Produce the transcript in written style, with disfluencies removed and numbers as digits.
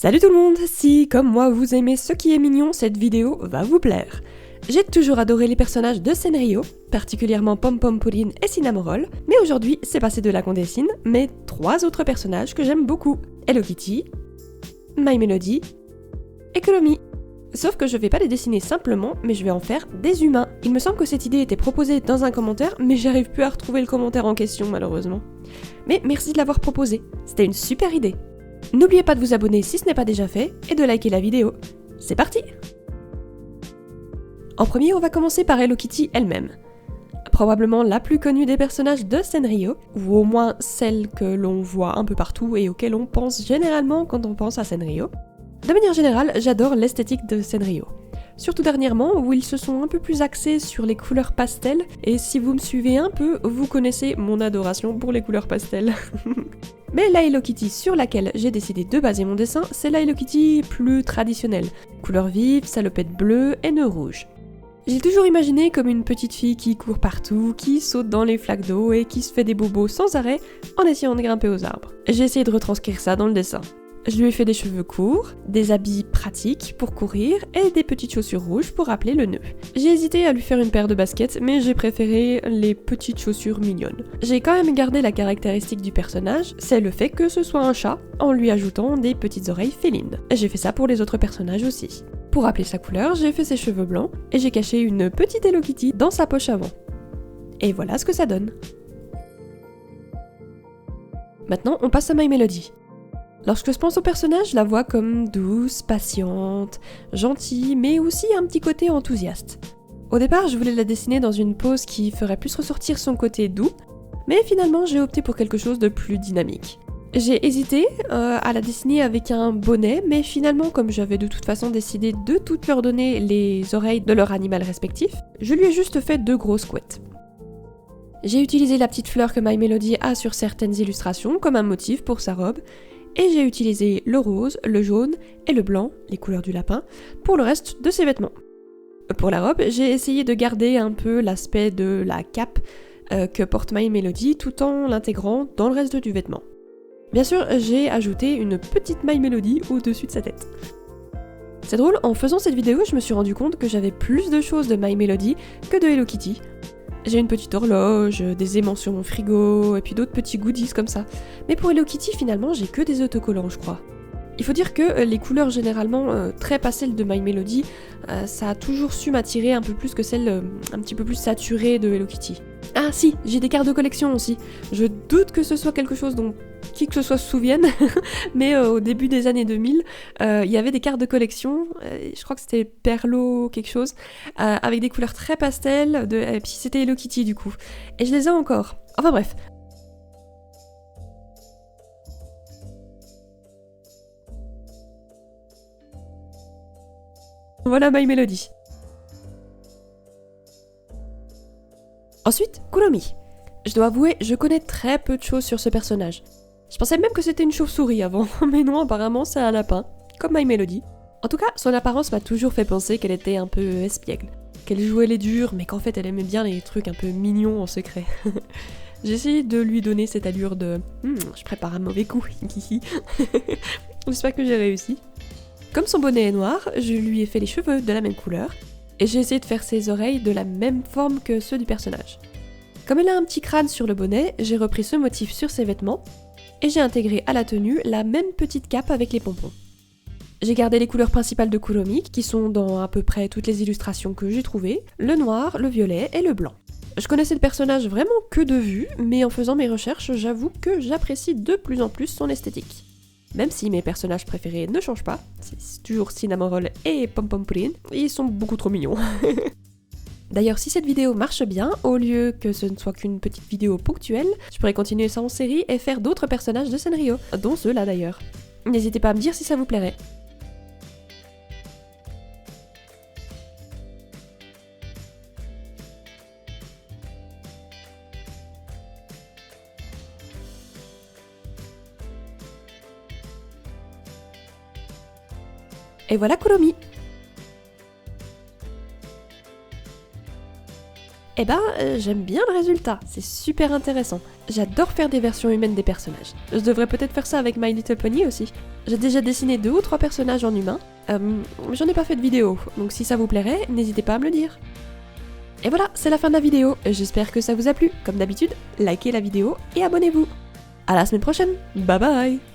Salut tout le monde, si comme moi vous aimez ce qui est mignon, cette vidéo va vous plaire. J'ai toujours adoré les personnages de Sanrio, particulièrement Pom Pom Pudding et Cinnamon Roll, mais aujourd'hui c'est passé de là qu'on dessine mes 3 autres personnages que j'aime beaucoup, Hello Kitty, My Melody et Kuromi. Sauf que je vais pas les dessiner simplement, mais je vais en faire des humains. Il me semble que cette idée était proposée dans un commentaire, mais j'arrive plus à retrouver le commentaire en question malheureusement. Mais merci de l'avoir proposé, c'était une super idée. N'oubliez pas de vous abonner si ce n'est pas déjà fait, et de liker la vidéo. C'est parti! En premier, on va commencer par Hello Kitty elle-même. Probablement la plus connue des personnages de Sanrio, ou au moins celle que l'on voit un peu partout et auquel on pense généralement quand on pense à Sanrio. De manière générale, j'adore l'esthétique de Sanrio. Surtout dernièrement, où ils se sont un peu plus axés sur les couleurs pastel, et si vous me suivez un peu, vous connaissez mon adoration pour les couleurs pastel. Mais la Hello Kitty sur laquelle j'ai décidé de baser mon dessin, c'est la Hello Kitty plus traditionnelle. Couleur vive, salopette bleue et nœud rouge. J'ai toujours imaginé comme une petite fille qui court partout, qui saute dans les flaques d'eau et qui se fait des bobos sans arrêt en essayant de grimper aux arbres. J'ai essayé de retranscrire ça dans le dessin. Je lui ai fait des cheveux courts, des habits pratiques pour courir et des petites chaussures rouges pour rappeler le nœud. J'ai hésité à lui faire une paire de baskets, mais j'ai préféré les petites chaussures mignonnes. J'ai quand même gardé la caractéristique du personnage, c'est le fait que ce soit un chat, en lui ajoutant des petites oreilles félines. J'ai fait ça pour les autres personnages aussi. Pour rappeler sa couleur, j'ai fait ses cheveux blancs et j'ai caché une petite Hello Kitty dans sa poche avant. Et voilà ce que ça donne. Maintenant, on passe à My Melody. Lorsque je pense au personnage, je la vois comme douce, patiente, gentille, mais aussi un petit côté enthousiaste. Au départ, je voulais la dessiner dans une pose qui ferait plus ressortir son côté doux, mais finalement j'ai opté pour quelque chose de plus dynamique. J'ai hésité à la dessiner avec un bonnet, mais finalement comme j'avais de toute façon décidé de toutes leur donner les oreilles de leur animal respectif, je lui ai juste fait 2 grosses couettes. J'ai utilisé la petite fleur que My Melody a sur certaines illustrations comme un motif pour sa robe, et j'ai utilisé le rose, le jaune et le blanc, les couleurs du lapin, pour le reste de ses vêtements. Pour la robe, j'ai essayé de garder un peu l'aspect de la cape que porte My Melody tout en l'intégrant dans le reste du vêtement. Bien sûr, j'ai ajouté une petite My Melody au-dessus de sa tête. C'est drôle, en faisant cette vidéo, je me suis rendu compte que j'avais plus de choses de My Melody que de Hello Kitty. J'ai une petite horloge, des aimants sur mon frigo, et puis d'autres petits goodies comme ça. Mais pour Hello Kitty, finalement, j'ai que des autocollants, je crois. Il faut dire que les couleurs généralement très pastel de My Melody, ça a toujours su m'attirer un peu plus que celles un petit peu plus saturées de Hello Kitty. Ah si, j'ai des cartes de collection aussi. Je doute que ce soit quelque chose dont qui que ce soit se souvienne, mais au début des années 2000, il y avait des cartes de collection, je crois que c'était Perlo quelque chose, avec des couleurs très pastel, et puis c'était Hello Kitty du coup. Et je les ai encore. Enfin bref. Voilà My Melody. Ensuite, Kuromi. Je dois avouer, je connais très peu de choses sur ce personnage. Je pensais même que c'était une chauve-souris avant, mais non, apparemment c'est un lapin, comme My Melody. En tout cas, son apparence m'a toujours fait penser qu'elle était un peu espiègle, qu'elle jouait les durs, mais qu'en fait elle aimait bien les trucs un peu mignons en secret. J'ai essayé de lui donner cette allure de je prépare un mauvais coup, j'espère que j'ai réussi. Comme son bonnet est noir, je lui ai fait les cheveux de la même couleur, et j'ai essayé de faire ses oreilles de la même forme que ceux du personnage. Comme elle a un petit crâne sur le bonnet, j'ai repris ce motif sur ses vêtements, et j'ai intégré à la tenue la même petite cape avec les pompons. J'ai gardé les couleurs principales de Kuromi, qui sont dans à peu près toutes les illustrations que j'ai trouvées, le noir, le violet et le blanc. Je connaissais le personnage vraiment que de vue, mais en faisant mes recherches, j'avoue que j'apprécie de plus en plus son esthétique. Même si mes personnages préférés ne changent pas, c'est toujours Cinnamon Roll et Pom Pom Pudding, ils sont beaucoup trop mignons. D'ailleurs, si cette vidéo marche bien, au lieu que ce ne soit qu'une petite vidéo ponctuelle, je pourrais continuer ça en série et faire d'autres personnages de Sanrio, dont ceux-là d'ailleurs. N'hésitez pas à me dire si ça vous plairait. Et voilà Kuromi. j'aime bien le résultat, c'est super intéressant. J'adore faire des versions humaines des personnages. Je devrais peut-être faire ça avec My Little Pony aussi. J'ai déjà dessiné 2 ou 3 personnages en humain, j'en ai pas fait de vidéo, donc si ça vous plairait, n'hésitez pas à me le dire. Et voilà, c'est la fin de la vidéo, j'espère que ça vous a plu. Comme d'habitude, likez la vidéo et abonnez-vous. À la semaine prochaine, bye bye.